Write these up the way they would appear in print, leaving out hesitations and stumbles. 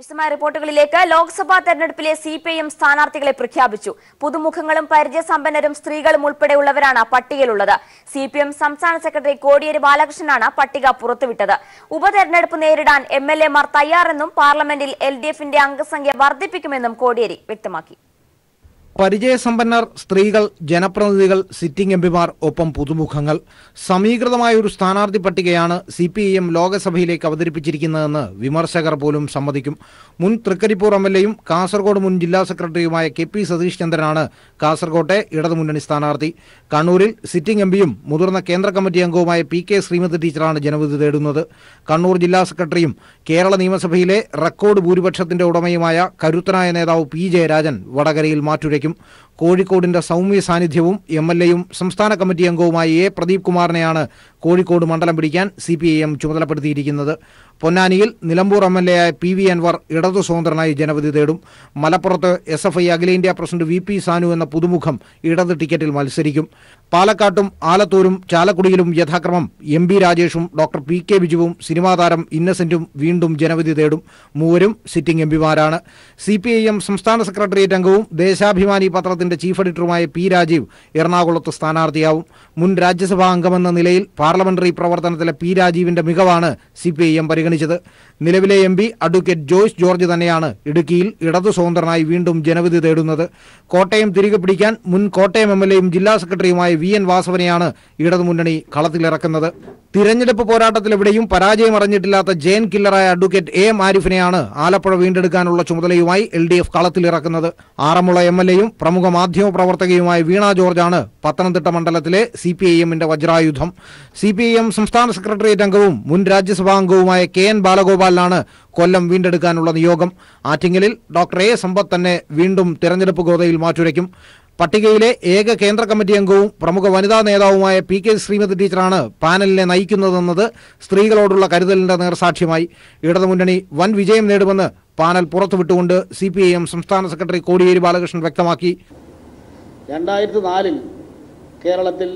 വിശദമായ റിപ്പോർട്ടുകളിലേക്ക്. ലോക്സഭാ തെരഞ്ഞെടുപ്പിലെ സിപിഐഎം സ്ഥാനാർത്ഥികളെ പ്രഖ്യാപിച്ചു. പുതുമുഖങ്ങളും പരിചയസമ്പന്നരും സ്ത്രീകളും ഉൾപ്പെടെയുള്ളവരാണ് പട്ടികയിലുള്ളത്. സിപിഎം സംസ്ഥാന സെക്രട്ടറി കോടിയേരി ബാലകൃഷ്ണനാണ് പട്ടിക പുറത്തുവിട്ടത്. ഉപതെരഞ്ഞെടുപ്പ് നേരിടാൻ എംഎൽഎമാർ തയ്യാറെന്നും പാർലമെന്റിൽ എൽഡിഎഫിന്റെ അംഗസംഖ്യ വർദ്ധിപ്പിക്കുമെന്നും കോടിയേരി വ്യക്തമാക്കി. പരിചയസമ്പന്നർ, സ്ത്രീകൾ, ജനപ്രതിനിധികൾ, സിറ്റിംഗ് എംപിമാർ, ഒപ്പം പുതുമുഖങ്ങൾ. സമീകൃതമായ ഒരു സ്ഥാനാർത്ഥി പട്ടികയാണ് സിപിഐഎം ലോക്സഭയിലേക്ക് അവതരിപ്പിച്ചിരിക്കുന്നതെന്ന് വിമർശകർ പോലും സമ്മതിക്കും. മുൻ തൃക്കരിപ്പൂർ എംഎൽഎയും കാസർഗോഡ് മുൻ ജില്ലാ സെക്രട്ടറിയുമായ കെ.പി. സതീഷ് ചന്ദ്രനാണ് കാസർകോട്ടെ ഇടതുമുന്നണി സ്ഥാനാർത്ഥി. കണ്ണൂരിൽ സിറ്റിംഗ് എംപിയും മുതിർന്ന കേന്ദ്ര കമ്മിറ്റി അംഗവുമായ പി.കെ. ശ്രീമതി ടീച്ചറാണ് ജനവിധി തേടുന്നത്. കണ്ണൂർ ജില്ലാ സെക്രട്ടറിയും കേരള നിയമസഭയിലെ റെക്കോർഡ് ഭൂരിപക്ഷത്തിന്റെ ഉടമയുമായ കരുത്തനായ നേതാവ് പി. ജയരാജൻ വടകരയിൽ മാറ്റുരയ്ക്കും. കോഴിക്കോടിന്റെ സൗമ്യ സാന്നിധ്യവും എംഎൽഎയും സംസ്ഥാന കമ്മിറ്റി അംഗവുമായ എ. പ്രദീപ് കുമാറിനെയാണ് കോഴിക്കോട് മണ്ഡലം പിടിക്കാൻ സിപിഐഎം ചുമതലപ്പെടുത്തിയിരിക്കുന്നത്. പൊന്നാനിയിൽ നിലമ്പൂർ എംഎൽഎയായ പി.വി. അൻവർ ഇടതു സ്വതന്ത്രനായി ജനവിധി തേടും. മലപ്പുറത്ത് എസ്.എഫ്.ഐ. അഖിലേന്ത്യാ പ്രസിഡന്റ് വി.പി. സാനു എന്ന പുതുമുഖം ഇടത് ടിക്കറ്റിൽ മത്സരിക്കും. പാലക്കാട്ടും ആലത്തൂരും ചാലക്കുടിയിലും യഥാക്രമം എം.ബി. രാജേഷും ഡോക്ടർ പി.കെ. ബിജുവും സിനിമാ താരം ഇന്നസെന്റും വീണ്ടും ജനവിധി തേടും. മൂവരും സിറ്റിംഗ് എംപിമാരാണ്. സിപിഐഎം സംസ്ഥാന സെക്രട്ടേറിയറ്റ് അംഗവും ദേശാഭിമാനി പത്രത്തിന്റെ ചീഫ് എഡിറ്ററുമായ പി. രാജീവ് എറണാകുളത്ത് സ്ഥാനാർത്ഥിയാവും. മുൻ രാജ്യസഭാ അംഗമെന്ന നിലയിൽ പാർലമെന്ററി പ്രവർത്തനത്തിലെ പി. രാജീവിന്റെ മികവാണ് സിപിഐഎം പരിഗണിച്ചത്. നിലവിലെ എംപി അഡ്വക്കേറ്റ് ജോയ്സ് ജോർജ് തന്നെയാണ് ഇടുക്കിയിൽ ഇടതു സ്വതന്ത്രനായി വീണ്ടും ജനവിധി തേടുന്നത്. കോട്ടയം തിരികെ പിടിക്കാൻ മുൻ കോട്ടയം എംഎൽഎയും ജില്ലാ സെക്രട്ടറിയുമായ വി.എൻ. വാസവനെയാണ് ഇടതുമുന്നണി കളത്തിലിറക്കുന്നത്. തിരഞ്ഞെടുപ്പ് പോരാട്ടത്തിലെവിടെയും പരാജയം അറിഞ്ഞിട്ടില്ലാത്ത ജെയിൻ കില്ലറായ അഡ്വക്കേറ്റ് എ. എം ആരിഫിനെയാണ് ആലപ്പുഴ വീണ്ടെടുക്കാനുള്ള ചുമതലയുമായി എൽഡിഎഫ് കളത്തിലിറക്കുന്നത്. ആറന്മുള എംഎൽഎയും പ്രമുഖ മാധ്യമ പ്രവർത്തകയുമായ വീണ ജോർജാണ് പത്തനംതിട്ട മണ്ഡലത്തിലെ സിപിഐഎമ്മിന്റെ വജ്രായുധം. സിപിഐഎം സംസ്ഥാന സെക്രട്ടേറിയറ്റ് അംഗവും മുൻ രാജ്യസഭാ അംഗവുമായ കെ.എൻ. ബാലഗോപാലിനാണ് കൊല്ലം വീണ്ടെടുക്കാനുള്ള നിയോഗം. ആറ്റിങ്ങലിൽ ഡോക്ടർ എ. സമ്പത്ത് തന്നെ വീണ്ടും തെരഞ്ഞെടുപ്പ് ഗോതയിൽ മാറ്റുരയ്ക്കും. പട്ടികയിലെ ഏക കേന്ദ്ര കമ്മിറ്റി അംഗവും പ്രമുഖ വനിതാ നേതാവുമായ പി.കെ. ശ്രീമതി ടീച്ചറാണ് പാനലിനെ നയിക്കുന്നതെന്നത് സ്ത്രീകളോടുള്ള കരുതലിന്റെ നേർസാക്ഷ്യമായി. ഇടതുമുന്നണി വൻ വിജയം നേടുമെന്ന് പാനൽ പുറത്തുവിട്ടുകൊണ്ട് സിപിഐഎം സംസ്ഥാന സെക്രട്ടറി കോടിയേരി ബാലകൃഷ്ണൻ വ്യക്തമാക്കി. 2004 കേരളത്തിൽ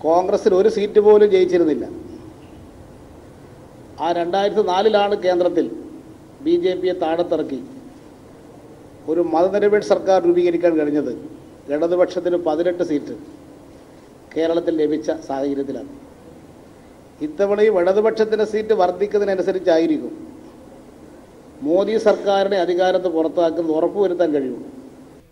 കോൺഗ്രസിൽ ഒരു സീറ്റ് പോലും ജയിച്ചിരുന്നില്ല. ആ 2004 കേന്ദ്രത്തിൽ ബി.ജെ.പിയെ താഴത്തിറക്കി ഒരു മതനിരപേക്ഷ സർക്കാർ രൂപീകരിക്കാൻ കഴിഞ്ഞത്. ഇടതുപക്ഷത്തിന് 18 സീറ്റ് കേരളത്തിൽ ലഭിച്ച സാഹചര്യത്തിലാണ്. ഇത്തവണയും ഇടതുപക്ഷത്തിൻ്റെ സീറ്റ് വർദ്ധിക്കുന്നതിനനുസരിച്ചായിരിക്കും മോദി സർക്കാരിനെ അധികാരത്ത് പുറത്താക്കുന്നത് ഉറപ്പുവരുത്താൻ കഴിയുള്ളൂ.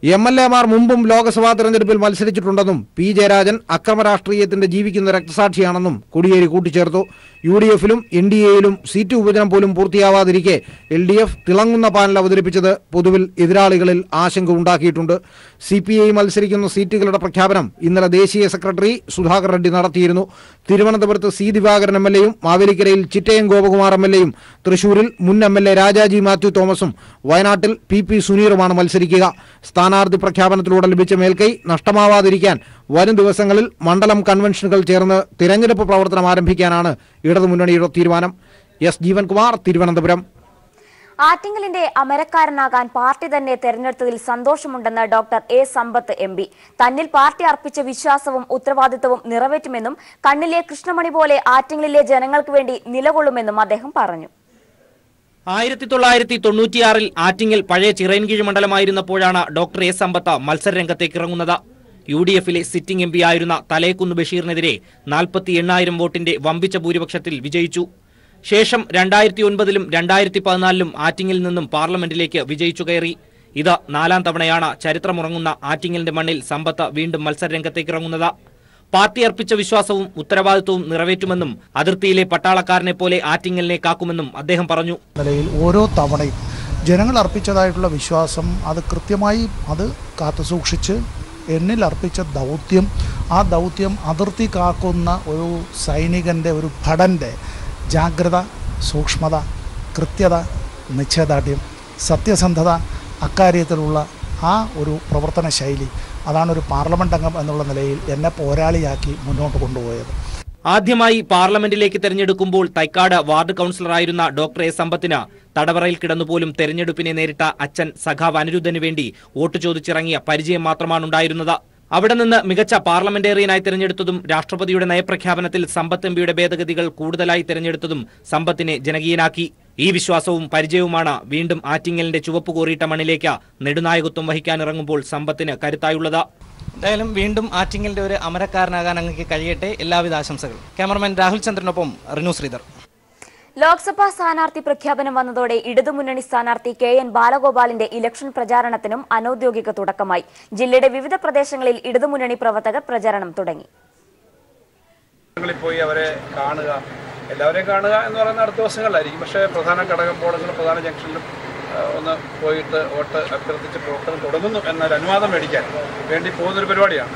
എംഎൽഎമാർ മുമ്പും ലോക്സഭാ തെരഞ്ഞെടുപ്പിൽ മത്സരിച്ചിട്ടുണ്ടെന്നും പി. ജയരാജൻ അക്രമ രാഷ്ട്രീയത്തിന്റെ ജീവിക്കുന്ന രക്തസാക്ഷിയാണെന്നും കോടിയേരി കൂട്ടിച്ചേർത്തു. യു.ഡി.എഫിലും എൻ.ഡി.എയിലും സീറ്റ് വിഭജനം പോലും പൂർത്തിയാവാതിരിക്കെ എൽ.ഡി.എഫ് തിളങ്ങുന്ന പാനൽ അവതരിപ്പിച്ചത് പൊതുവിൽ എതിരാളികളിൽ ആശങ്ക ഉണ്ടാക്കിയിട്ടുണ്ട്. സിപിഐ മത്സരിക്കുന്ന സീറ്റുകളുടെ പ്രഖ്യാപനം ഇന്നലെ ദേശീയ സെക്രട്ടറി സുധാകർ റെഡ്ഡി നടത്തിയിരുന്നു. തിരുവനന്തപുരത്ത് സി. ദിവാകരൻ എംഎൽഎയും മാവേലിക്കരയിൽ ചിറ്റയം ഗോപകുമാർ എംഎൽഎയും തൃശൂരിൽ മുൻ എംഎൽഎ രാജാജി മാത്യു തോമസും വയനാട്ടിൽ പി. സുനീറുമാണ് മത്സരിക്കുക. സ്ഥാനാർത്ഥി പ്രഖ്യാപനത്തിലൂടെ ലഭിച്ച മേൽക്കൈ നഷ്ടമാവാതിരിക്കാൻ വരും ദിവസങ്ങളിൽ മണ്ഡലം കൺവെൻഷനുകൾ ചേർന്ന് തിരഞ്ഞെടുപ്പ് പ്രവർത്തനം ആരംഭിക്കാനാണ് ഇടതുമുന്നണിയുടെ തീരുമാനം. എസ്. ജീവൻകുമാർ, തിരുവനന്തപുരം. ആറ്റിങ്ങലിന്റെ അമരക്കാരനാകാൻ പാർട്ടി തന്നെ തെരഞ്ഞെടുത്തതിൽ സന്തോഷമുണ്ടെന്ന് ഡോക്ടർ എ. Sampath MP. തന്നിൽ പാർട്ടി അർപ്പിച്ച വിശ്വാസവും ഉത്തരവാദിത്തവും നിറവേറ്റുമെന്നും കണ്ണിലെ കൃഷ്ണമണി പോലെ ആറ്റിങ്ങലിലെ ജനങ്ങൾക്ക് വേണ്ടി നിലകൊള്ളുമെന്നും അദ്ദേഹം പറഞ്ഞു. 1996 ആറ്റിങ്ങൽ പഴയ ചിറയൻകീഴ് മണ്ഡലമായിരുന്നപ്പോഴാണ് ഡോക്ടർ എ. സമ്പത്ത് മത്സരരംഗത്തേക്ക് ഇറങ്ങുന്നത്. യു.ഡി.എഫിലെ സിറ്റിംഗ് എംപി ആയിരുന്ന തലേക്കുന്ന് ബഷീറിനെതിരെ 48,000 വോട്ടിന്റെ വമ്പിച്ച ഭൂരിപക്ഷത്തിൽ വിജയിച്ചു. ശേഷം 2009-ലും 2014-ലും ആറ്റിങ്ങിൽ നിന്നും പാർലമെന്റിലേക്ക് വിജയിച്ചു കയറി. ഇത് 4ാം തവണയാണ് ചരിത്രമുറങ്ങുന്ന ആറ്റിങ്ങലിന്റെ മണ്ണിൽ സമ്പത്ത് വീണ്ടും മത്സരരംഗത്തേക്ക് ഇറങ്ങുന്നത്. പാർട്ടി അർപ്പിച്ച വിശ്വാസവും ഉത്തരവാദിത്വവും നിറവേറ്റുമെന്നും അതിർത്തിയിലെ പട്ടാളക്കാരനെ പോലെ ആറ്റിങ്ങലിനെ കാക്കുമെന്നും അദ്ദേഹം പറഞ്ഞു. ഓരോ തവണയും ജനങ്ങൾ അർപ്പിച്ചതായിട്ടുള്ള വിശ്വാസം അത് കൃത്യമായി അത് കാത്തുസൂക്ഷിച്ച് എന്നിൽ അർപ്പിച്ച ദൗത്യം, ആ ദൗത്യം അതിർത്തി കാക്കുന്ന ഒരു സൈനികൻ്റെ, ഒരു ഭടൻ്റെ ജാഗ്രത, സൂക്ഷ്മത, കൃത്യത, നിശ്ചയദാർഢ്യം, സത്യസന്ധത, അക്കാര്യത്തിലുള്ള ആ ഒരു പ്രവർത്തന ശൈലി, അതാണ് ഒരു പാർലമെന്റ് അംഗം എന്നുള്ള നിലയിൽ എന്നെ പോരാളിയാക്കി മുന്നോട്ട് കൊണ്ടുപോയത്. ആദ്യമായി പാർലമെന്റിലേക്ക് തെരഞ്ഞെടുക്കുമ്പോൾ തൈക്കാട് വാർഡ് കൌൺസിലറായിരുന്ന ഡോക്ടർ എ. സമ്പത്തിന് തടവറയിൽ കിടന്നുപോലും തെരഞ്ഞെടുപ്പിനെ നേരിട്ട അച്ഛൻ സഖാവ് അനിരുദ്ധന് വേണ്ടി വോട്ട് ചോദിച്ചിറങ്ങിയ പരിചയം മാത്രമാണുണ്ടായിരുന്നത്. അവിടെ നിന്ന് മികച്ച പാർലമെന്റേറിയനായി തെരഞ്ഞെടുത്തതും രാഷ്ട്രപതിയുടെ നയപ്രഖ്യാപനത്തിൽ സമ്പത്ത് എംപിയുടെ ഭേദഗതികൾ കൂടുതലായി തെരഞ്ഞെടുത്തതും സമ്പത്തിനെ ജനകീയനാക്കി. ഈ വിശ്വാസവും പരിചയവുമാണ് വീണ്ടും ആറ്റിങ്ങലിന്റെ ചുവപ്പ് കോറിയിട്ട മണ്ണിലേക്ക് നെടുനായകത്വം വഹിക്കാനിറങ്ങുമ്പോൾ സമ്പത്തിന് കരുത്തായുള്ളത്. എന്തായാലും വീണ്ടും ആറ്റിങ്ങലിന്റെ ഒരു അമരക്കാരനാകാൻ അങ്ങേക്ക് കഴിയട്ടെ. എല്ലാവിധ ആശംസകളും. ക്യാമറമാൻ രാഹുൽ ചന്ദ്രനൊപ്പം റിനു ശ്രീധർ. ലോക്സഭാ സ്ഥാനാർത്ഥി പ്രഖ്യാപനം വന്നതോടെ ഇടതുമുന്നണി സ്ഥാനാർത്ഥി KN ബാലഗോപാലിന്റെ ഇലക്ഷൻ പ്രചാരണത്തിനും അനൌദ്യോഗിക തുടക്കമായി. ജില്ലയുടെ വിവിധ പ്രദേശങ്ങളിൽ ഇടതുമുന്നണി പ്രവർത്തകർ പ്രചാരണം തുടങ്ങി. പോയി അവരെ കാണുക, എല്ലാവരെയും കാണുക എന്ന് പറയുന്ന അടുത്ത ദിവസങ്ങളിലായിരിക്കും. പക്ഷേ പ്രധാന ഘടകം ബോർഡുകളും പ്രധാന ജംഗ്ഷനിലും ഒന്ന് പോയിട്ട് വോട്ട് അഭ്യർത്ഥിച്ച് പ്രവർത്തനം തുടങ്ങുന്നു എന്നൊരു അനുവാദം മേടിക്കാൻ വേണ്ടി പോകുന്നൊരു പരിപാടിയാണ്.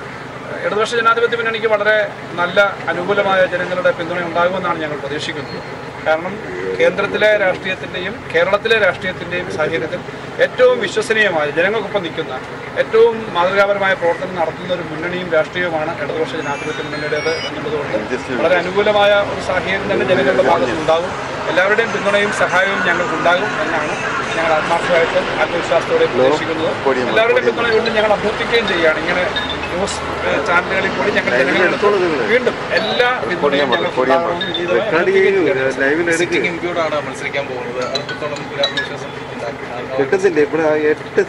ഇടതുപക്ഷ ജനാധിപത്യ മുന്നണിക്ക് വളരെ നല്ല അനുകൂലമായ ജനങ്ങളുടെ പിന്തുണ ഉണ്ടാകുമെന്നാണ് ഞങ്ങൾ പ്രതീക്ഷിക്കുന്നത്. കാരണം കേന്ദ്രത്തിലെ രാഷ്ട്രീയത്തിൻ്റെയും കേരളത്തിലെ രാഷ്ട്രീയത്തിൻ്റെയും സാഹചര്യത്തിൽ ഏറ്റവും വിശ്വസനീയമായ ജനങ്ങൾക്കൊപ്പം നിൽക്കുന്ന ഏറ്റവും മാതൃകാപരമായ പ്രവർത്തനം നടത്തുന്ന ഒരു മുന്നണിയും രാഷ്ട്രീയവുമാണ് ഇടതുപക്ഷ ജനാധിപത്യ മുന്നണിയുടേത് എന്നുള്ളതുകൊണ്ട് വളരെ അനുകൂലമായ ഒരു സാഹചര്യം തന്നെ ജനങ്ങളുടെ ഭാഗത്തുണ്ടാകും. എല്ലാവരുടെയും പിന്തുണയും സഹായവും ഞങ്ങൾക്കുണ്ടാകും എന്നാണ് ഞങ്ങൾ ആത്മാർത്ഥമായിട്ടും ആത്മവിശ്വാസത്തോടെ പ്രതീക്ഷിക്കുന്നത്. എല്ലാവരുടെയും പിന്തുണയുണ്ട് ഞങ്ങൾ അഭ്യർത്ഥിക്കുകയും ചെയ്യുകയാണ്. ഇങ്ങനെ ന്യൂസ് ചാനലുകളിൽ കൂടി ഞങ്ങൾ ജനങ്ങളെടുത്ത് വീണ്ടും എല്ലാ പിന്തുണയും സിറ്റിംഗ് എംപിയോടാണ് മത്സരിക്കാൻ പോകുന്നത്. അത്രത്തോളം ഒരു ആത്മവിശ്വാസം കിട്ടുന്നില്ല.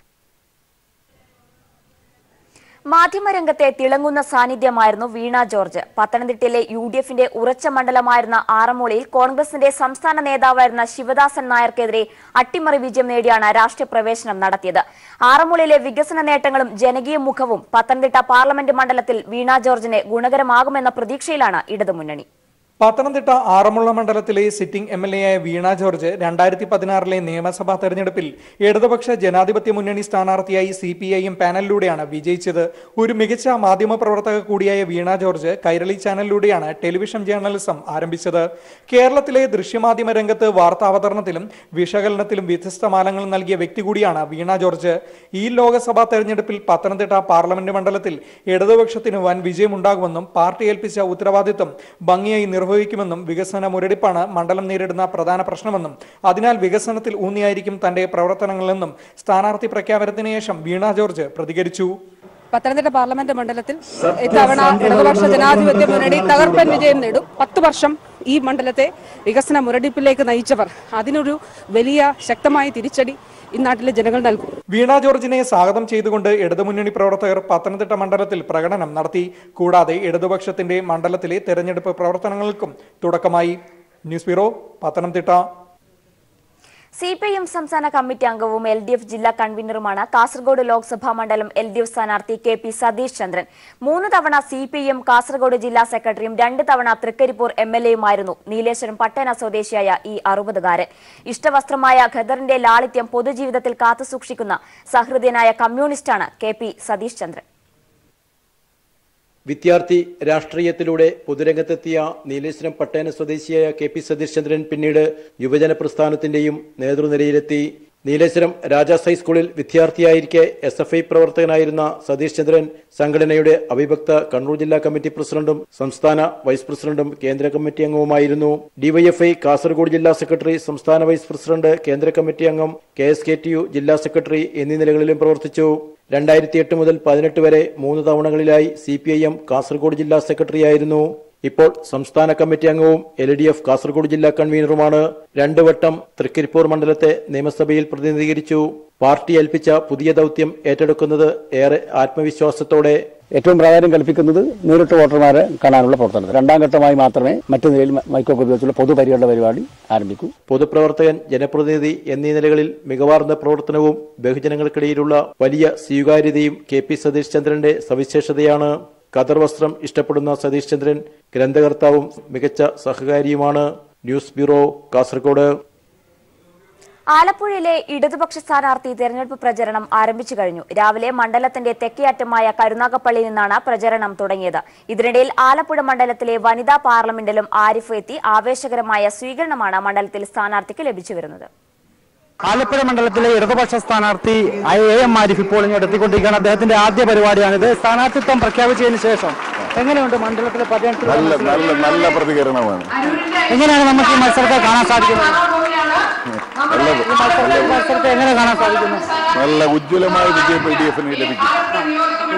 മാധ്യമരംഗത്തെ തിളങ്ങുന്ന സാന്നിധ്യമായിരുന്നു വീണ ജോർജ്. പത്തനംതിട്ടയിലെ UDFന്റെ ഉറച്ച മണ്ഡലമായിരുന്ന ആറന്മുളയിൽ കോൺഗ്രസിന്റെ സംസ്ഥാന നേതാവായിരുന്ന ശിവദാസൻ നായർക്കെതിരെ അട്ടിമറി വിജയം നേടിയാണ് രാഷ്ട്രീയ പ്രവേശനം നടത്തിയത്. ആറന്മുളയിലെ വികസന നേട്ടങ്ങളും ജനകീയ മുഖവും പത്തനംതിട്ട പാർലമെന്റ് മണ്ഡലത്തിൽ വീണ ജോർജിന് ഗുണകരമാകുമെന്ന പ്രതീക്ഷയിലാണ് ഇടതുമുന്നണി. പത്തനംതിട്ട ആറന്മുള മണ്ഡലത്തിലെ സിറ്റിംഗ് MLA ആയ വീണ ജോർജ് 2016 നിയമസഭാ തെരഞ്ഞെടുപ്പിൽ ഇടതുപക്ഷ ജനാധിപത്യ മുന്നണി സ്ഥാനാർത്ഥിയായി CPIM പാനലിലൂടെയാണ് വിജയിച്ചത്. ഒരു മികച്ച മാധ്യമപ്രവർത്തക കൂടിയായ വീണ ജോർജ് കൈരളി ചാനലിലൂടെയാണ് ടെലിവിഷൻ ജേർണലിസം ആരംഭിച്ചത്. കേരളത്തിലെ ദൃശ്യമാധ്യമ രംഗത്ത് വാർത്താവതരണത്തിലും വിശകലനത്തിലും വ്യത്യസ്ത മാനങ്ങൾ നൽകിയ വ്യക്തി കൂടിയാണ് വീണ ജോർജ്. ഈ ലോക്സഭാ തെരഞ്ഞെടുപ്പിൽ പത്തനംതിട്ട പാർലമെന്റ് മണ്ഡലത്തിൽ ഇടതുപക്ഷത്തിന് വൻ വിജയമുണ്ടാകുമെന്നും പാർട്ടി ഏൽപ്പിച്ച ഉത്തരവാദിത്വം ഭംഗിയായി നിർവഹിക്കുമെന്നും വികസന മുരടിപ്പാണ് മണ്ഡലം നേരിടുന്ന പ്രധാന പ്രശ്നമെന്നും അതിനാൽ വികസനത്തിൽ ഊന്നിയായിരിക്കും തന്റെ പ്രവർത്തനങ്ങളെന്നും സ്ഥാനാർത്ഥി പ്രഖ്യാപനത്തിന് ശേഷം വീണ ജോർജ് പ്രതികരിച്ചു. പത്തനംതിട്ട പാർലമെന്റ് മണ്ഡലത്തിൽ ഇത്തവണ ഇടതുപക്ഷ ജനാധിപത്യ മുന്നണി തകർപ്പൻ വിജയം നേടും. 10 വർഷം ഈ മണ്ഡലത്തെ വികസന മുരടിപ്പിലേക്ക് നയിച്ചവർ അതിനൊരു വലിയ ശക്തമായ തിരിച്ചടി ഈ നാട്ടിലെ ജനങ്ങൾ നൽകും. വീണ ജോർജിനെ സ്വാഗതം ചെയ്തുകൊണ്ട് ഇടതുമുന്നണി പ്രവർത്തകർ പത്തനംതിട്ട മണ്ഡലത്തിൽ പ്രകടനം നടത്തി. കൂടാതെ ഇടതുപക്ഷത്തിന്റെ മണ്ഡലത്തിലെ തെരഞ്ഞെടുപ്പ് പ്രവർത്തനങ്ങൾക്കും തുടക്കമായി. News bureau, Pathanamthitta. CPIM സംസ്ഥാന കമ്മിറ്റി അംഗവും LDF ജില്ലാ കൺവീനറുമാണ് കാസർഗോഡ് ലോക്സഭാ മണ്ഡലം LDF സ്ഥാനാർത്ഥി KP സതീഷ് ചന്ദ്രൻ. 3 തവണ CPIM കാസർഗോഡ് ജില്ലാ സെക്രട്ടറിയും 2 തവണ തൃക്കരിപ്പൂർ MLAയുമായിരുന്നു നീലേശ്വരം പട്ടണ സ്വദേശിയായ ഈ 60-കാരൻ. ഇഷ്ടവസ്ത്രമായ ഖദറിന്റെ ലാളിത്യം പൊതുജീവിതത്തിൽ കാത്തുസൂക്ഷിക്കുന്ന സഹൃദയനായ കമ്മ്യൂണിസ്റ്റാണ് KP സതീഷ് ചന്ദ്രൻ. വിദ്യാർത്ഥി രാഷ്ട്രീയത്തിലൂടെ പൊതുരംഗത്തെത്തിയ നീലേശ്വരം പട്ടേന സ്വദേശിയായ KP സതീഷ് ചന്ദ്രൻ പിന്നീട് യുവജന പ്രസ്ഥാനത്തിന്റെയും നേതൃനിരയിലെത്തി. നീലേശ്വരം രാജാസ് ഹൈസ്കൂളിൽ വിദ്യാർത്ഥിയായിരിക്കെ SFI പ്രവർത്തകനായിരുന്ന സതീഷ് ചന്ദ്രൻ സംഘടനയുടെ അവിഭക്ത കണ്ണൂർ ജില്ലാ കമ്മിറ്റി പ്രസിഡന്റും സംസ്ഥാന വൈസ് പ്രസിഡന്റും കേന്ദ്ര കമ്മിറ്റി അംഗവുമായിരുന്നു. DYFI കാസർഗോഡ് ജില്ലാ സെക്രട്ടറി, സംസ്ഥാന വൈസ് പ്രസിഡന്റ്, കേന്ദ്ര കമ്മിറ്റി അംഗം, KSKTU ജില്ലാ സെക്രട്ടറി എന്നീ നിലകളിലും പ്രവർത്തിച്ചു. 2008 മുതൽ 2018 വരെ 3 തവണകളിലായി CPIM കാസർഗോഡ് ജില്ലാ സെക്രട്ടറിയായിരുന്നു. ഇപ്പോൾ സംസ്ഥാന കമ്മിറ്റി അംഗവും LDF കാസർഗോഡ് ജില്ലാ കൺവീനറുമാണ്. 2 വട്ടം തൃക്കരിപ്പൂർ മണ്ഡലത്തെ നിയമസഭയിൽ പ്രതിനിധീകരിച്ചു. പാർട്ടി ഏൽപ്പിച്ച പുതിയ ദൗത്യം ഏറ്റെടുക്കുന്നത് ഏറെ ആത്മവിശ്വാസത്തോടെ. ഏറ്റവും പ്രാധാന്യം കൽപ്പിക്കുന്നത് നേരിട്ട് വോട്ടർമാരെ കാണാനുള്ള പ്രവർത്തനം. 2ാം ഘട്ടമായി മാത്രമേ മറ്റു നിലയിൽ മൈക്കൊക്കെ ഉപയോഗിച്ചുള്ള പൊതുപര്യടന പരിപാടി ആരംഭിക്കൂ. പൊതുപ്രവർത്തകൻ, ജനപ്രതിനിധി എന്നീ നിലകളിൽ മികവാർന്ന പ്രവർത്തനവും ബഹുജനങ്ങൾക്കിടയിലുള്ള വലിയ സ്വീകാര്യതയും KP സതീഷ് ചന്ദ്രന്റെ സവിശേഷതയാണ്. ഖദർ വസ്ത്രം ഇഷ്ടപ്പെടുന്ന സതീഷ് ചന്ദ്രൻ ഗ്രന്ഥകർത്താവും മികച്ച സഹകാരിയുമാണ്. News bureau, Kasaragod. ആലപ്പുഴയിലെ ഇടതുപക്ഷ സ്ഥാനാർത്ഥി തെരഞ്ഞെടുപ്പ് പ്രചരണം ആരംഭിച്ചു കഴിഞ്ഞു. രാവിലെ മണ്ഡലത്തിന്റെ തെക്കേയറ്റമായ കരുനാഗപ്പള്ളിയിൽ നിന്നാണ് പ്രചരണം തുടങ്ങിയത്. ഇതിനിടയിൽ ആലപ്പുഴ മണ്ഡലത്തിലെ വനിതാ പാർലമെന്റിലും ആരിഫ് എത്തി. ആവേശകരമായ സ്വീകരണമാണ് മണ്ഡലത്തിൽ സ്ഥാനാർത്ഥിക്ക് ലഭിച്ചു വരുന്നത്. ആലപ്പുഴ മണ്ഡലത്തിലെ ഇടതുപക്ഷ സ്ഥാനാർത്ഥി AM ആരിഫ് ഇപ്പോൾ ഇങ്ങോട്ട് എത്തിക്കൊണ്ടിരിക്കുകയാണ്. അദ്ദേഹത്തിന്റെ ആദ്യ പരിപാടിയാണിത്. സ്ഥാനാർത്ഥിത്വം പ്രഖ്യാപിച്ചതിന് ശേഷം എങ്ങനെയുണ്ട് മണ്ഡലത്തിലെ പര്യടനത്തിൽ? നല്ല പ്രതികരണമാണ്. എങ്ങനെയാണ് നമുക്ക് ഈ മത്സരത്തെ കാണാൻ സാധിക്കുന്നത്? മത്സരത്തെ എങ്ങനെ കാണാൻ സാധിക്കുന്നു? നല്ല ഉജ്ജ്വലമായ വിജയം LDFന് ലഭിക്കും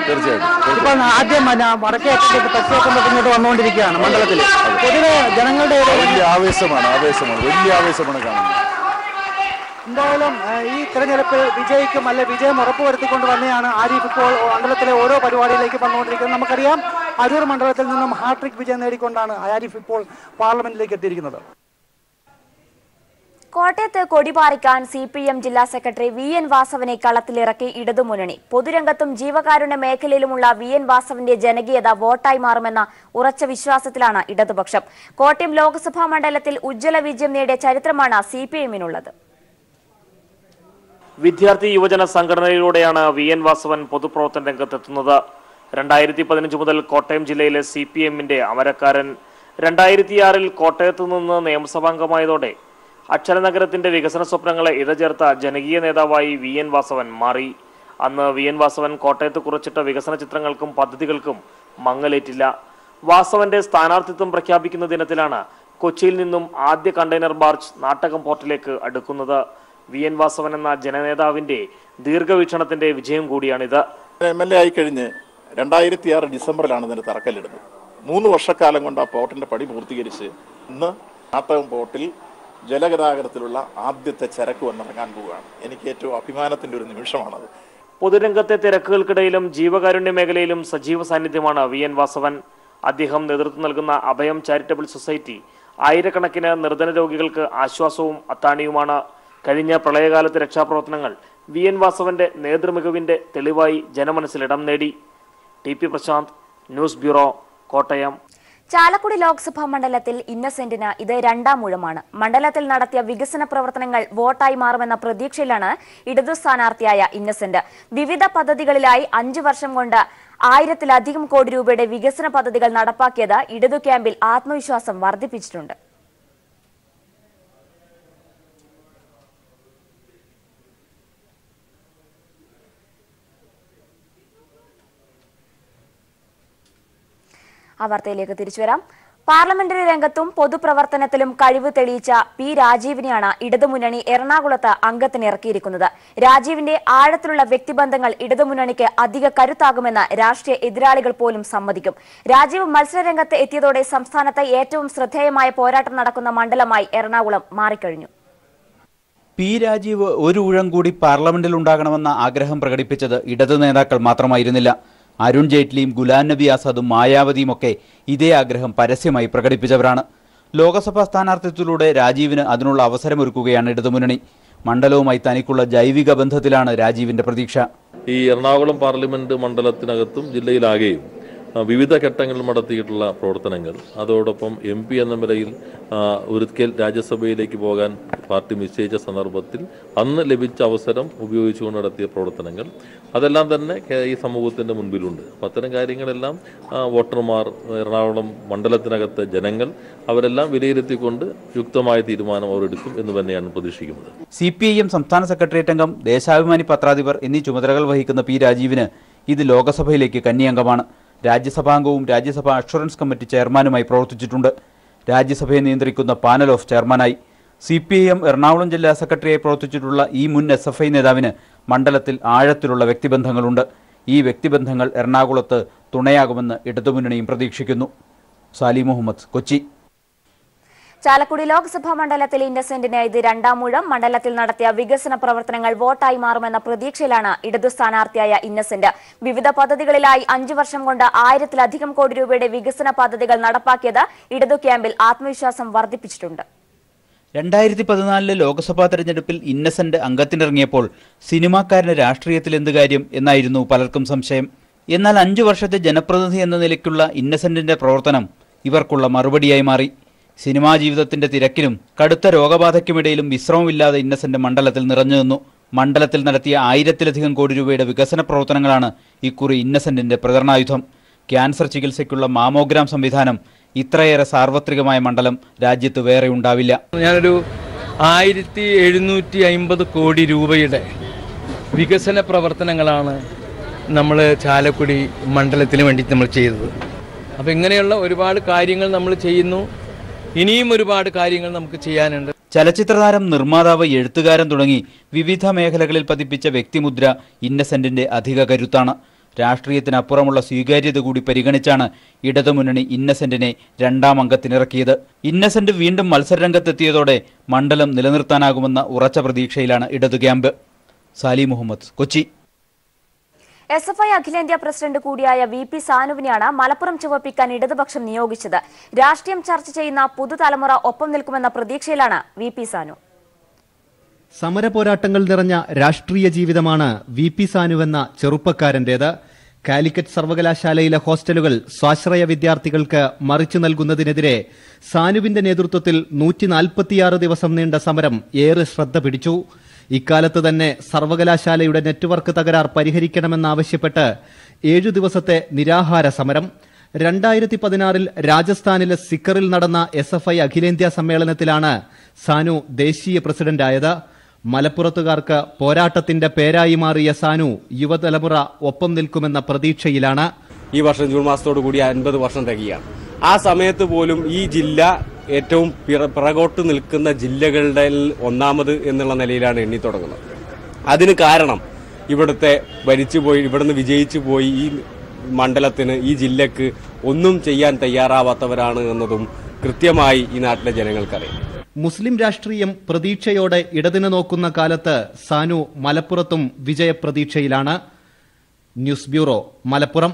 തീർച്ചയായിട്ടും. ഇപ്പൊ ആദ്യം വടക്കേ അറ്റത്ത് തെക്കേറ്റത്ത് ഇങ്ങോട്ട് വന്നുകൊണ്ടിരിക്കുകയാണ് മണ്ഡലത്തിൽ. പൊതുവെ ജനങ്ങളുടെ വലിയ ആവേശമാണ് കാണുന്നത്. എന്തായാലും ഈ തെരഞ്ഞെടുപ്പിൽ വിജയിക്കും അല്ലെ വിജയം ഉറപ്പുവരുത്തിക്കൊണ്ട് തന്നെയാണ് ആരിഫ് ഇപ്പോൾ മണ്ഡലത്തിലെ ഓരോ പരിപാടിയിലേക്ക് വന്നുകൊണ്ടിരിക്കുന്നത്. നമുക്കറിയാം അരൂർ മണ്ഡലത്തിൽ നിന്നും ഹാട്രിക് വിജയം നേടിക്കൊണ്ടാണ് ആരിഫ് ഇപ്പോൾ പാർലമെന്റിലേക്ക് എത്തിയിരിക്കുന്നത്. കോട്ടയത്ത് കൊടിപാറിക്കാൻ CPM ജില്ലാ സെക്രട്ടറി VN വാസവനെ കളത്തിലിറക്കി ഇടതുമുന്നണി. പൊതുരംഗത്തും ജീവകാരുണ്യ മേഖലയിലുമുള്ള VN വാസവന്റെ ജനകീയത വോട്ടായി മാറുമെന്ന ഉറച്ച വിശ്വാസത്തിലാണ് ഇടതുപക്ഷം. കോട്ടയം ലോക്സഭാ മണ്ഡലത്തിൽ ഉജ്ജ്വല വിജയം നേടിയ ചരിത്രമാണ് CPM-നുള്ളത്. വിദ്യാർത്ഥി യുവജന സംഘടനയിലൂടെയാണ് VN വാസവൻ പൊതുപ്രവർത്തന രംഗത്തെത്തുന്നത്. 2015 മുതൽ കോട്ടയം ജില്ലയിലെ CPM-ന്റെ അമരക്കാരൻ. 2006-ൽ കോട്ടയത്ത് നിന്ന് നിയമസഭാംഗമായതോടെ അക്ഷരനഗരത്തിന്റെ വികസന സ്വപ്നങ്ങളെ ഇഴചേർത്ത ജനകീയ നേതാവായി VN വാസവൻ മാറി. അന്ന് VN വാസവൻ കോട്ടയത്ത് കുറിച്ചിട്ട വികസന ചിത്രങ്ങൾക്കും പദ്ധതികൾക്കും മങ്ങലേറ്റില്ല. വാസവന്റെ സ്ഥാനാർത്ഥിത്വം പ്രഖ്യാപിക്കുന്ന ദിനത്തിലാണ് കൊച്ചിയിൽ നിന്നും ആദ്യ കണ്ടെയ്നർ ബാർജ് നാട്ടകം പോർട്ടിലേക്ക് അടുക്കുന്നത്. VN വാസവൻ എന്ന ജനനേതാവിന്റെ ദീർഘവീക്ഷണത്തിന്റെ വിജയം കൂടിയാണിത്. MLA ആയി കഴിഞ്ഞ് 2006 ഡിസംബറിലാണ് ഇതിന് തറക്കല്ലിടുന്നത്. 3 വർഷക്കാലം കൊണ്ട് ആ പോർട്ടിന്റെ പടി പൂർത്തീകരിച്ച് ഇന്ന് നാട്ടകം പോർട്ടിൽ ജലഗതാഗതത്തിലുള്ള ആദ്യത്തെ ചരക്ക് വന്നിറങ്ങാൻ പോവുകയാണ്. എനിക്ക് ഏറ്റവും അഭിമാനത്തിന്റെ ഒരു നിമിഷമാണത്. പൊതുരംഗത്തെ തിരക്കുകൾക്കിടയിലും ജീവകാരുണ്യ മേഖലയിലും സജീവ സാന്നിധ്യമാണ് VN വാസവൻ. അദ്ദേഹം നേതൃത്വം നൽകുന്ന അഭയം ചാരിറ്റബിൾ സൊസൈറ്റി ആയിരക്കണക്കിന് നിർധന രോഗികൾക്ക് ആശ്വാസവും അത്താണിയുമാണ്. കഴിഞ്ഞ പ്രളയകാലത്തെ രക്ഷാപ്രവർത്തനങ്ങൾ VN വാസവന്റെ നേതൃമികവിന്റെ തെളിവായി ജനമനസ്സിൽ ഇടം നേടി. TP Prashanth, news bureau, Kottayam. Chalakudy Lok Sabha മണ്ഡലത്തിൽ ഇന്നസെന്റിന് ഇത് 2ാം ഊഴമാണ്. മണ്ഡലത്തിൽ നടത്തിയ വികസന പ്രവർത്തനങ്ങൾ വോട്ടായി മാറുമെന്ന പ്രതീക്ഷയിലാണ് ഇടതു സ്ഥാനാർത്ഥിയായ ഇന്നസെന്റ്. വിവിധ പദ്ധതികളിലായി 5 വർഷം കൊണ്ട് 1000-ലധികം കോടി രൂപയുടെ വികസന പദ്ധതികൾ നടപ്പാക്കിയത് ഇടതു ക്യാമ്പിൽ ആത്മവിശ്വാസം വർദ്ധിപ്പിച്ചിട്ടുണ്ട്. ആ വാർത്തയിലേക്ക് തിരിച്ചുവരാം. പാർലമെന്ററി രംഗത്തും പൊതുപ്രവർത്തനത്തിലും കഴിവ് തെളിയിച്ച P. രാജീവിനെയാണ് ഇടതുമുന്നണി എറണാകുളത്ത് അംഗത്തിന് ഇറക്കിയിരിക്കുന്നത്. രാജീവിന്റെ ആഴത്തിലുള്ള വ്യക്തിബന്ധങ്ങൾ ഇടതുമുന്നണിക്ക് അധിക കരുത്താകുമെന്ന് രാഷ്ട്രീയ എതിരാളികൾ പോലും സമ്മതിക്കും. രാജീവ് മത്സരരംഗത്ത് എത്തിയതോടെ സംസ്ഥാനത്ത് ഏറ്റവും ശ്രദ്ധേയമായ പോരാട്ടം നടക്കുന്ന മണ്ഡലമായി എറണാകുളം മാറിക്കഴിഞ്ഞു. P. രാജീവ് ഒരു ഊഴം കൂടി പാർലമെന്റിൽ ഉണ്ടാകണമെന്ന ആഗ്രഹം പ്രകടിപ്പിച്ചത് ഇടതു നേതാക്കൾ മാത്രമായിരുന്നില്ല. അരുൺ ജെയ്റ്റ്ലിയും ഗുലാം നബി ആസാദും മായാവതിയുമൊക്കെ ഇതേ ആഗ്രഹം പരസ്യമായി പ്രകടിപ്പിച്ചവരാണ്. ലോക്സഭാ സ്ഥാനാർത്ഥിത്വത്തിലൂടെ രാജീവിന് അതിനുള്ള അവസരമൊരുക്കുകയാണ് ഇടതുമുന്നണി. മണ്ഡലവുമായി തനിക്കുള്ള ജൈവിക ബന്ധത്തിലാണ് രാജീവിന്റെ പ്രതീക്ഷ. ഈ എറണാകുളം പാർലമെന്റ് മണ്ഡലത്തിനകത്തും ജില്ലയിലാകെയും വിവിധ ഘട്ടങ്ങളിൽ നടത്തിയിട്ടുള്ള പ്രവർത്തനങ്ങൾ, അതോടൊപ്പം MP എന്ന നിലയിൽ ഒരിക്കൽ രാജ്യസഭയിലേക്ക് പോകാൻ പാർട്ടി നിശ്ചയിച്ച സന്ദർഭത്തിൽ അന്ന് ലഭിച്ച അവസരം ഉപയോഗിച്ചുകൊണ്ട് നടത്തിയ പ്രവർത്തനങ്ങൾ, അതെല്ലാം തന്നെ ഈ സമൂഹത്തിൻ്റെ മുൻപിലുണ്ട്. അപ്പം അത്തരം കാര്യങ്ങളെല്ലാം വോട്ടർമാർ, എറണാകുളം മണ്ഡലത്തിനകത്തെ ജനങ്ങൾ അവരെല്ലാം വിലയിരുത്തിക്കൊണ്ട് യുക്തമായ തീരുമാനം അവർ എടുക്കും എന്ന് തന്നെയാണ് പ്രതീക്ഷിക്കുന്നത്. CPIM സംസ്ഥാന സെക്രട്ടേറിയറ്റ് അംഗം, ദേശാഭിമാനി പത്രാധിപർ എന്നീ ചുമതലകൾ വഹിക്കുന്ന P. രാജീവിന് ഇത് ലോക്സഭയിലേക്ക് കന്നിയംഗമാണ്. രാജ്യസഭാംഗവും രാജ്യസഭാ അഷുറൻസ് കമ്മിറ്റി ചെയർമാനുമായി പ്രവർത്തിച്ചിട്ടുണ്ട്. രാജ്യസഭയെ നിയന്ത്രിക്കുന്ന പാനൽ ഓഫ് ചെയർമാനായി. CPIM എറണാകുളം ജില്ലാ സെക്രട്ടറിയായി പ്രവർത്തിച്ചിട്ടുള്ള ഈ മുൻ SFI നേതാവിന് മണ്ഡലത്തിൽ ആഴത്തിലുള്ള വ്യക്തിബന്ധങ്ങളുണ്ട്. ഈ വ്യക്തിബന്ധങ്ങൾ എറണാകുളത്ത് തുണയാകുമെന്ന് ഇടതുമുന്നണിയും പ്രതീക്ഷിക്കുന്നു. സാലി മുഹമ്മദ്, കൊച്ചി. ചാലക്കുടി ലോക്സഭാ മണ്ഡലത്തിൽ ഇന്നസെന്റിന് ഇത് 2ാം ഊഴം. മണ്ഡലത്തിൽ നടത്തിയ വികസന പ്രവർത്തനങ്ങൾ വോട്ടായി മാറുമെന്ന പ്രതീക്ഷയിലാണ് ഇടതു സ്ഥാനാർത്ഥിയായ ഇന്നസെന്റ്. വിവിധ പദ്ധതികളിലായി 5 വർഷം കൊണ്ട് 1000-ലധികം കോടി രൂപയുടെ വികസന പദ്ധതികൾ നടപ്പാക്കിയത് ഇടതു ക്യാമ്പിൽ ആത്മവിശ്വാസം വർദ്ധിപ്പിച്ചിട്ടുണ്ട്. 2014 ലോക്സഭാ തെരഞ്ഞെടുപ്പിൽ ഇന്നസെന്റ് അംഗത്തിനിറങ്ങിയപ്പോൾ സിനിമാക്കാരന് രാഷ്ട്രീയത്തിൽ എന്ത് കാര്യം എന്നായിരുന്നു പലർക്കും സംശയം. എന്നാൽ 5 വർഷത്തെ ജനപ്രതിനിധി എന്ന നിലയ്ക്കുള്ള ഇന്നസെന്റിന്റെ പ്രവർത്തനം ഇവർക്കുള്ള മറുപടിയായി മാറി. സിനിമാ ജീവിതത്തിന്റെ തിരക്കിലും കടുത്ത രോഗബാധയ്ക്കുമിടയിലും വിശ്രമമില്ലാതെ ഇന്നസെന്റ് മണ്ഡലത്തിൽ നിറഞ്ഞു നിന്നു. മണ്ഡലത്തിൽ നടത്തിയ 1000-ലധികം കോടി രൂപയുടെ വികസന പ്രവർത്തനങ്ങളാണ് ഇക്കുറി ഇന്നസെന്റിന്റെ പ്രചരണായുധം. ക്യാൻസർ ചികിത്സയ്ക്കുള്ള മാമോഗ്രാം സംവിധാനം, ഇത്രയേറെ സാർവത്രികമായ മണ്ഡലം രാജ്യത്ത് വേറെ ഉണ്ടാവില്ല. ഞാനൊരു 1750 കോടി രൂപയുടെ വികസന പ്രവർത്തനങ്ങളാണ് നമ്മൾ ചാലക്കുടി മണ്ഡലത്തിന് വേണ്ടി നമ്മൾ ചെയ്തത്. അപ്പോൾ ഇങ്ങനെയുള്ള ഒരുപാട് കാര്യങ്ങൾ നമ്മൾ ചെയ്യുന്നു. ഇനിയും ഒരുപാട് കാര്യങ്ങൾ നമുക്ക് ചെയ്യാനുണ്ട്. ചലച്ചിത്രതാരം, നിർമ്മാതാവ്, എഴുത്തുകാരൻ തുടങ്ങി വിവിധ മേഖലകളിൽ പതിപ്പിച്ച വ്യക്തിമുദ്ര ഇന്നസെന്റിന്റെ അധിക കരുത്താണ്. രാഷ്ട്രീയത്തിനപ്പുറമുള്ള സ്വീകാര്യത കൂടി പരിഗണിച്ചാണ് ഇടതുമുന്നണി ഇന്നസെന്റിനെ രണ്ടാം അംഗത്തിനിറക്കിയത്. ഇന്നസെന്റ് വീണ്ടും മത്സരരംഗത്തെത്തിയതോടെ മണ്ഡലം നിലനിർത്താനാകുമെന്ന ഉറച്ച പ്രതീക്ഷയിലാണ് ഇടതു ക്യാമ്പ്. സാലി മുഹമ്മദ്, കൊച്ചി. SFI അഖിലേന്ത്യാ പ്രസിഡന്റ് കൂടിയായ VP സാനുവിനെയാണ് മലപ്പുറം ചുവപ്പിക്കാൻ ഇടതുപക്ഷം നിയോഗിച്ചത്. രാഷ്ട്രീയം ചർച്ച ചെയ്യുന്ന പുതുതലമുറ ഒപ്പം നിൽക്കുമെന്ന പ്രതീക്ഷയിലാണ് VP സാനു. സമരപോരാട്ടങ്ങൾ നിറഞ്ഞ രാഷ്ട്രീയ ജീവിതമാണ് VP സാനുവെന്ന ചെറുപ്പക്കാരന്റേത്. കാലിക്കറ്റ് സർവകലാശാലയിലെ ഹോസ്റ്റലുകൾ സ്വാശ്രയ വിദ്യാർത്ഥികൾക്ക് മറിച്ചു നൽകുന്നതിനെതിരെ സാനുവിന്റെ നേതൃത്വത്തിൽ 146 ദിവസം നീണ്ട സമരം ഏറെ ശ്രദ്ധ പിടിച്ചു. ഇക്കാലത്ത് തന്നെ സർവകലാശാലയുടെ നെറ്റ്വർക്ക് തകരാർ പരിഹരിക്കണമെന്നാവശ്യപ്പെട്ട് 7 ദിവസത്തെ നിരാഹാര സമരം. 2016 രാജസ്ഥാനിലെ സിക്കറിൽ നടന്ന SFI അഖിലേന്ത്യാ സമ്മേളനത്തിലാണ് സാനു ദേശീയ പ്രസിഡന്റായത്. മലപ്പുറത്തുകാർക്ക് പോരാട്ടത്തിന്റെ പേരായി മാറിയ സാനു യുവതലമുറ ഒപ്പം നിൽക്കുമെന്ന പ്രതീക്ഷയിലാണ്. ഈ വർഷം ജൂൺ മാസത്തോടു കൂടി 50 വർഷം തികയാണ്. ആ സമയത്ത് പോലും ഈ ജില്ല ഏറ്റവും പിറകോട്ട് നിൽക്കുന്ന ജില്ലകളുടെ ഒന്നാമത് എന്നുള്ള നിലയിലാണ് എണ്ണി തുടങ്ങുന്നത്. അതിന് കാരണം ഇവിടുത്തെ ഇവിടുന്ന് വിജയിച്ചു പോയി ഈ മണ്ഡലത്തിന്, ഈ ജില്ലക്ക് ഒന്നും ചെയ്യാൻ തയ്യാറാവാത്തവരാണ് എന്നതും കൃത്യമായി ഈ നാട്ടിലെ ജനങ്ങൾക്കറിയാം. മുസ്ലിം രാഷ്ട്രീയം പ്രതീക്ഷയോടെ ഇടതിന് നോക്കുന്ന കാലത്ത് സാനു മലപ്പുറത്തും വിജയപ്രതീക്ഷയിലാണ്. News bureau, Malappuram.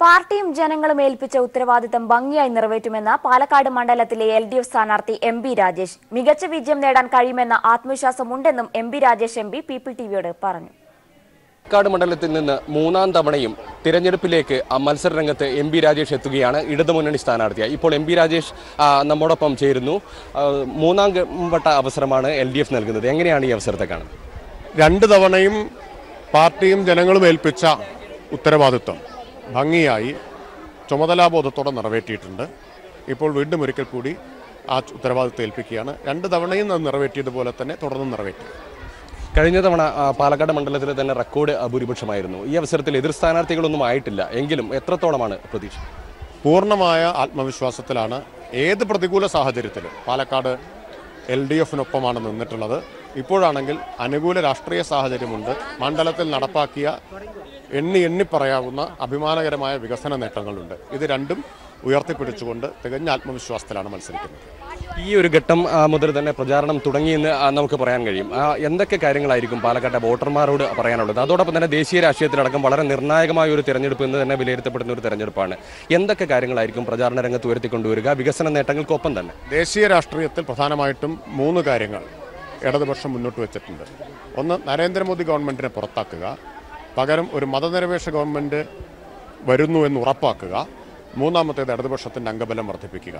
പാർട്ടിയും ജനങ്ങളും ഏൽപ്പിച്ച ഉത്തരവാദിത്തം ഭംഗിയായി നിറവേറ്റുമെന്ന് പാലക്കാട് മണ്ഡലത്തിലെ LDF സ്ഥാനാർത്ഥി MP രാജേഷ്. മികച്ച വിജയം നേടാൻ കഴിയുമെന്ന ആത്മവിശ്വാസമുണ്ടെന്നും MP രാജേഷ് MP പീപ്പിൾ ടിവിയോട് പറഞ്ഞു. പാലക്കാട് മണ്ഡലത്തിൽ നിന്ന് 3ാം തവണയും തിരഞ്ഞെടുപ്പിലേക്ക് മത്സരരംഗത്ത് MP രാജേഷ് എത്തുകയാണ് ഇടതുമുന്നണി സ്ഥാനാർത്ഥിയായി. ഇപ്പോൾ MP രാജേഷ് നമ്മോടൊപ്പം ചേരുന്നു. 3ാം വട്ട അവസരമാണ് LDF നൽകുന്നത്. എങ്ങനെയാണ് ഈ അവസരത്തെ കാണുന്നത്? 2 തവണയും പാർട്ടിയും ജനങ്ങളും ഏൽപ്പിച്ച ഉത്തരവാദിത്വം ഭംഗിയായി ചുമതലാബോധത്തോടെ നിറവേറ്റിയിട്ടുണ്ട്. ഇപ്പോൾ വീണ്ടും ഒരിക്കൽ കൂടി ആ ഉത്തരവാദിത്വം ഏൽപ്പിക്കുകയാണ്. 2 തവണയും അത് നിറവേറ്റിയതുപോലെ തന്നെ തുടർന്നും നിറവേറ്റി. കഴിഞ്ഞ തവണ പാലക്കാട് മണ്ഡലത്തിൽ തന്നെ റെക്കോർഡ് ഭൂരിപക്ഷമായിരുന്നു. ഈ അവസരത്തിൽ എതിർ സ്ഥാനാർത്ഥികളൊന്നും ആയിട്ടില്ല. എങ്കിലും എത്രത്തോളമാണ് പ്രതീക്ഷ? പൂർണ്ണമായ ആത്മവിശ്വാസത്തിലാണ്. ഏത് പ്രതികൂല സാഹചര്യത്തിലും പാലക്കാട് LDFനൊപ്പമാണ് നിന്നിട്ടുള്ളത്. ഇപ്പോഴാണെങ്കിൽ അനുകൂല രാഷ്ട്രീയ സാഹചര്യമുണ്ട്. മണ്ഡലത്തിൽ നടപ്പാക്കിയ എണ്ണി പറയാവുന്ന അഭിമാനകരമായ വികസന നേട്ടങ്ങളുണ്ട്. ഇത് രണ്ടും ഉയർത്തിപ്പിടിച്ചുകൊണ്ട് തികഞ്ഞ ആത്മവിശ്വാസത്തിലാണ് മത്സരിക്കുന്നത്. ഈ ഒരു ഘട്ടം മുതൽ തന്നെ പ്രചാരണം തുടങ്ങിയെന്ന് നമുക്ക് പറയാൻ കഴിയും. എന്തൊക്കെ കാര്യങ്ങളായിരിക്കും പാലക്കാട്ടെ വോട്ടർമാരോട് പറയാനുള്ളത്? അതോടൊപ്പം തന്നെ ദേശീയ രാഷ്ട്രീയത്തിലടക്കം വളരെ നിർണായകമായ ഒരു തെരഞ്ഞെടുപ്പ് എന്ന് തന്നെ വിലയിരുത്തപ്പെടുന്ന ഒരു തെരഞ്ഞെടുപ്പാണ്. എന്തൊക്കെ കാര്യങ്ങളായിരിക്കും പ്രചാരണ രംഗത്ത് ഉയർത്തിക്കൊണ്ടുവരിക വികസന നേട്ടങ്ങൾക്കൊപ്പം തന്നെ? ദേശീയ രാഷ്ട്രീയത്തിൽ പ്രധാനമായിട്ടും 3 കാര്യങ്ങൾ ഇടതുപക്ഷം മുന്നോട്ട് വെച്ചിട്ടുണ്ട്. ഒന്ന്, നരേന്ദ്രമോദി ഗവൺമെന്റിനെ പുറത്താക്കുക. പകരം ഒരു മതനിരപേക്ഷ ഗവൺമെന്റ് വരുന്നു എന്ന് ഉറപ്പാക്കുക. 3ാമത്തേത് ഇടതുപക്ഷത്തിന്റെ അംഗബലം വർദ്ധിപ്പിക്കുക.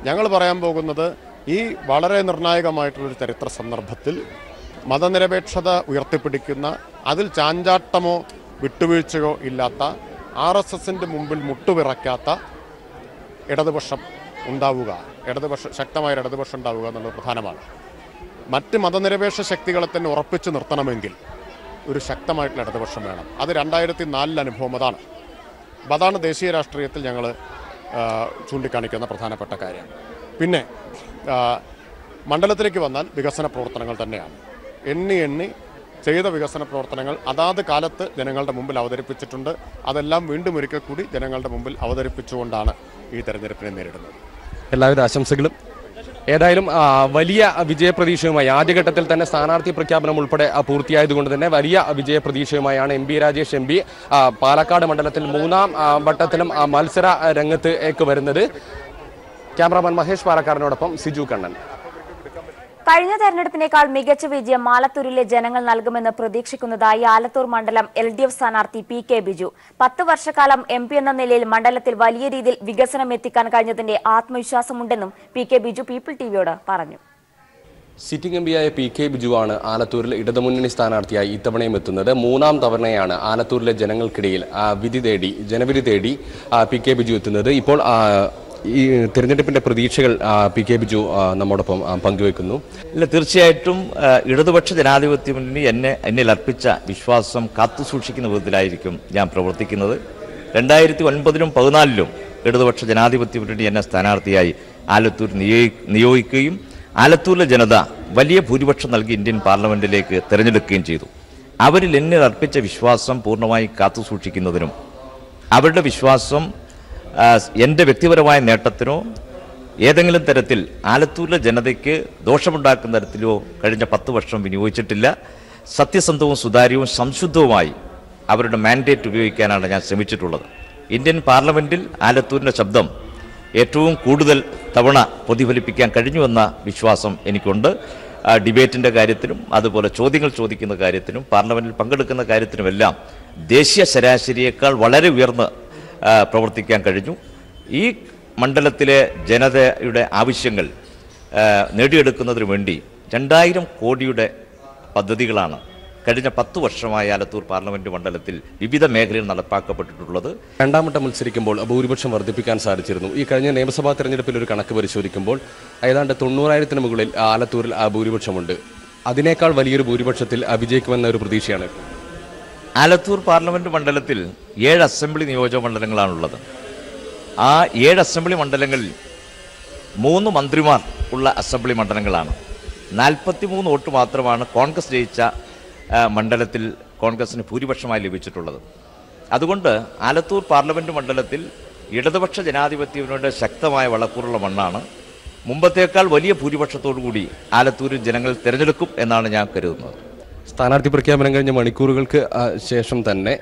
ഞങ്ങൾ പറയാൻ പോകുന്നത് ഈ വളരെ നിർണായകമായിട്ടുള്ളൊരു ചരിത്ര സന്ദർഭത്തിൽ മതനിരപേക്ഷത ഉയർത്തിപ്പിടിക്കുന്ന, അതിൽ ചാഞ്ചാട്ടമോ വിട്ടുവീഴ്ചയോ ഇല്ലാത്ത, RSSന്റെ മുമ്പിൽ മുട്ടുവിറക്കാത്ത ഇടതുപക്ഷം ഉണ്ടാവുക, ശക്തമായ ഇടതുപക്ഷം ഉണ്ടാവുക എന്നുള്ളത് പ്രധാനമാണ്. മറ്റ് മതനിരപേക്ഷ ശക്തികളെ തന്നെ ഉറപ്പിച്ചു നിർത്തണമെങ്കിൽ ഒരു ശക്തമായിട്ടുള്ള ഇടതുപക്ഷം വേണം. അത് 2004 അനുഭവം അതാണ്. അതാണ് ദേശീയ രാഷ്ട്രീയത്തിൽ ഞങ്ങൾ ചൂണ്ടിക്കാണിക്കുന്ന പ്രധാനപ്പെട്ട കാര്യം. പിന്നെ മണ്ഡലത്തിലേക്ക് വന്നാൽ വികസന പ്രവർത്തനങ്ങൾ തന്നെയാണ്. എണ്ണി ചെയ്ത വികസന പ്രവർത്തനങ്ങൾ അതാത് കാലത്ത് ജനങ്ങളുടെ മുമ്പിൽ അവതരിപ്പിച്ചിട്ടുണ്ട്. അതെല്ലാം വീണ്ടും ഒരിക്കൽ കൂടി ജനങ്ങളുടെ മുമ്പിൽ അവതരിപ്പിച്ചുകൊണ്ടാണ് ഈ തെരഞ്ഞെടുപ്പിനെ നേരിടുന്നത്. എല്ലാവിധ ആശംസകളും. ഏതായാലും വലിയ വിജയപ്രതീക്ഷയുമായി ആദ്യഘട്ടത്തിൽ തന്നെ സ്ഥാനാർത്ഥി പ്രഖ്യാപനം ഉൾപ്പെടെ പൂർത്തിയായതുകൊണ്ട് തന്നെ വലിയ വിജയപ്രതീക്ഷയുമായാണ് MP രാജേഷ് MP പാലക്കാട് മണ്ഡലത്തിൽ 3ാം വട്ടത്തിലും മത്സര രംഗത്തേക്ക് വരുന്നത്. ക്യാമറാമാൻ മഹേഷ് പാലക്കാടിനോടൊപ്പം സിജു കണ്ണൻ. കഴിഞ്ഞ തെരഞ്ഞെടുപ്പിനേക്കാൾ മികച്ച വിജയം ആലത്തൂരിലെ ജനങ്ങൾ നൽകുമെന്ന് പ്രതീക്ഷിക്കുന്നതായി ആലത്തൂർ മണ്ഡലം LDF സ്ഥാനാർത്ഥി PK ബിജു. 10 വർഷക്കാലം MP എന്ന നിലയിൽ മണ്ഡലത്തിൽ വലിയ രീതിയിൽ വികസനം എത്തിക്കാൻ കഴിഞ്ഞതിന്റെ ആത്മവിശ്വാസമുണ്ടെന്നും PK ബിജു പീപ്പിൾ ടിവിയോട് പറഞ്ഞു. സിറ്റിംഗ് MPയായ PK ബിജുവാണ് ആലത്തൂരിൽ ഇടതുമുന്നണി സ്ഥാനാർത്ഥിയായി ഇത്തവണയും എത്തുന്നത്. 3ാം തവണയാണ് ആലത്തൂരിലെ ജനങ്ങൾക്കിടയിൽ ജനവിധി തേടി PK ബിജു എത്തുന്നത്. ഇപ്പോൾ ഈ തിരഞ്ഞെടുപ്പിന്റെ പ്രതീക്ഷകൾ PK ബിജു നമ്മോടൊപ്പം പങ്കുവെക്കുന്നു. ഇല്ല, തീർച്ചയായിട്ടും ഇടതുപക്ഷ ജനാധിപത്യ മുന്നണി എന്നിൽ അർപ്പിച്ച വിശ്വാസം കാത്തുസൂക്ഷിക്കുന്ന വിധത്തിലായിരിക്കും ഞാൻ പ്രവർത്തിക്കുന്നത്. 2009-ലും 2014-ലും ഇടതുപക്ഷ ജനാധിപത്യ മുന്നണി എന്നെ സ്ഥാനാർത്ഥിയായി ആലത്തൂർ നിയോഗിക്കുകയും ആലത്തൂരിലെ ജനത വലിയ ഭൂരിപക്ഷം നൽകി ഇന്ത്യൻ പാർലമെന്റിലേക്ക് തിരഞ്ഞെടുക്കുകയും ചെയ്തു. അവരിൽ എന്നിൽ അർപ്പിച്ച വിശ്വാസം പൂർണ്ണമായി കാത്തുസൂക്ഷിക്കുന്നതിനും അവരുടെ വിശ്വാസം എൻ്റെ വ്യക്തിപരമായ നേട്ടത്തിനോ ഏതെങ്കിലും തരത്തിൽ ആലത്തൂരിലെ ജനതയ്ക്ക് ദോഷമുണ്ടാക്കുന്ന തരത്തിലോ കഴിഞ്ഞ 10 വർഷം വിനിയോഗിച്ചിട്ടില്ല. സത്യസന്ധവും സുതാര്യവും സംശുദ്ധവുമായി അവരുടെ മാൻഡേറ്റ് ഉപയോഗിക്കാനാണ് ഞാൻ ശ്രമിച്ചിട്ടുള്ളത്. ഇന്ത്യൻ പാർലമെൻറ്റിൽ ആലത്തൂരിൻ്റെ ശബ്ദം ഏറ്റവും കൂടുതൽ തവണ പ്രതിഫലിപ്പിക്കാൻ കഴിഞ്ഞുവെന്ന വിശ്വാസം എനിക്കുണ്ട്. ഡിബേറ്റിൻ്റെ കാര്യത്തിലും അതുപോലെ ചോദ്യങ്ങൾ ചോദിക്കുന്ന കാര്യത്തിനും പാർലമെൻറ്റിൽ പങ്കെടുക്കുന്ന കാര്യത്തിനുമെല്ലാം ദേശീയ ശരാശരിയേക്കാൾ വളരെ ഉയർന്ന് പ്രവർത്തിക്കാൻ കഴിഞ്ഞു. ഈ മണ്ഡലത്തിലെ ജനതയുടെ ആവശ്യങ്ങൾ നേടിയെടുക്കുന്നതിനു വേണ്ടി 2000 കോടിയുടെ പദ്ധതികളാണ് കഴിഞ്ഞ 10 വർഷമായി ആലത്തൂർ പാർലമെന്റ് മണ്ഡലത്തിൽ വിവിധ മേഖലയിൽ നടപ്പാക്കപ്പെട്ടിട്ടുള്ളത്. രണ്ടാം വട്ടം മത്സരിക്കുമ്പോൾ ഭൂരിപക്ഷം വർദ്ധിപ്പിക്കാൻ സാധിച്ചിരുന്നു. ഈ കഴിഞ്ഞ നിയമസഭാ തെരഞ്ഞെടുപ്പിൽ ഒരു കണക്ക് പരിശോധിക്കുമ്പോൾ ഏതാണ്ട് 90,000-ന് മുകളിൽ ആലത്തൂരിൽ ഭൂരിപക്ഷമുണ്ട്. അതിനേക്കാൾ വലിയൊരു ഭൂരിപക്ഷത്തിൽ വിജയിക്കുമെന്ന ഒരു പ്രതീക്ഷയാണ്. ആലത്തൂർ പാർലമെന്റ് മണ്ഡലത്തിൽ 7 അസംബ്ലി നിയോജക മണ്ഡലങ്ങളാണുള്ളത്. ആ 7 അസംബ്ലി മണ്ഡലങ്ങളിൽ 3 മന്ത്രിമാർ ഉള്ള അസംബ്ലി മണ്ഡലങ്ങളാണ്. 43 വോട്ട് മാത്രമാണ് കോൺഗ്രസ് ജയിച്ച മണ്ഡലത്തിൽ കോൺഗ്രസിന് ഭൂരിപക്ഷമായി ലഭിച്ചിട്ടുള്ളത്. അതുകൊണ്ട് ആലത്തൂർ പാർലമെന്റ് മണ്ഡലത്തിൽ ഇടതുപക്ഷ ജനാധിപത്യത്തിനുവേണ്ട ശക്തമായ വളക്കൂറുള്ള മണ്ണാണ്. മുമ്പത്തേക്കാൾ വലിയ ഭൂരിപക്ഷത്തോടുകൂടി ആലത്തൂരിൽ ജനങ്ങൾ തിരഞ്ഞെടുക്കും എന്നാണ് ഞാൻ കരുതുന്നത്. സ്ഥാനാർത്ഥി പ്രഖ്യാപനം കഴിഞ്ഞ മണിക്കൂറുകൾക്ക് ശേഷം തന്നെ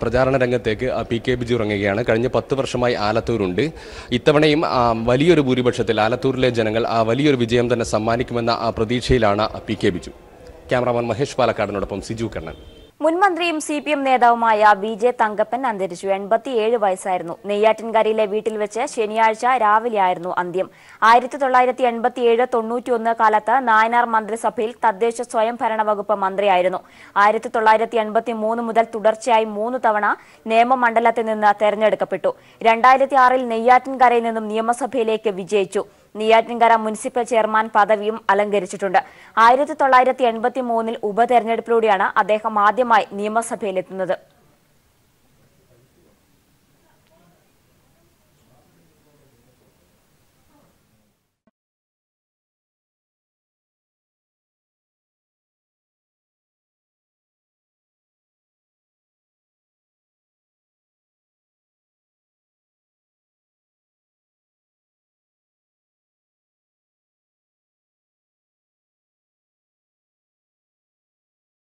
പ്രചാരണ രംഗത്തേക്ക് PK ബിജു ഇറങ്ങുകയാണ്. കഴിഞ്ഞ 10 വർഷമായി ആലത്തൂരുണ്ട്. ഇത്തവണയും വലിയൊരു ഭൂരിപക്ഷത്തിൽ ആലത്തൂരിലെ ജനങ്ങൾ വലിയൊരു വിജയം തന്നെ സമ്മാനിക്കുമെന്ന പ്രതീക്ഷയിലാണ് PK ബിജു. ക്യാമറാമാൻ മഹേഷ് പാലക്കാടിനോടൊപ്പം സിജു കണ്ണൻ. മുൻമന്ത്രിയും CPM നേതാവുമായ VJ തങ്കപ്പൻ അന്തരിച്ചു. 87 വയസ്സായിരുന്നു. നെയ്യാറ്റിൻകരയിലെ വീട്ടിൽ വെച്ച് ശനിയാഴ്ച രാവിലെയായിരുന്നു അന്ത്യം. 1987-91 കാലത്ത് നായനാർ മന്ത്രിസഭയിൽ തദ്ദേശ സ്വയംഭരണ വകുപ്പ് മന്ത്രിയായിരുന്നു. 1983 മുതൽ തുടർച്ചയായി 3 തവണ നിയമമണ്ഡലത്തിൽ നിന്ന് തെരഞ്ഞെടുക്കപ്പെട്ടു. 2006-ൽ നെയ്യാറ്റിൻകരയിൽ നിന്നും നിയമസഭയിലേക്ക് വിജയിച്ചു. നെയ്യാറ്റിൻകര മുനിസിപ്പൽ ചെയർമാൻ പദവിയും അലങ്കരിച്ചിട്ടുണ്ട്. 1983-ൽ ഉപതെരഞ്ഞെടുപ്പിലൂടെയാണ് അദ്ദേഹം ആദ്യമായി നിയമസഭയിലെത്തുന്നത്.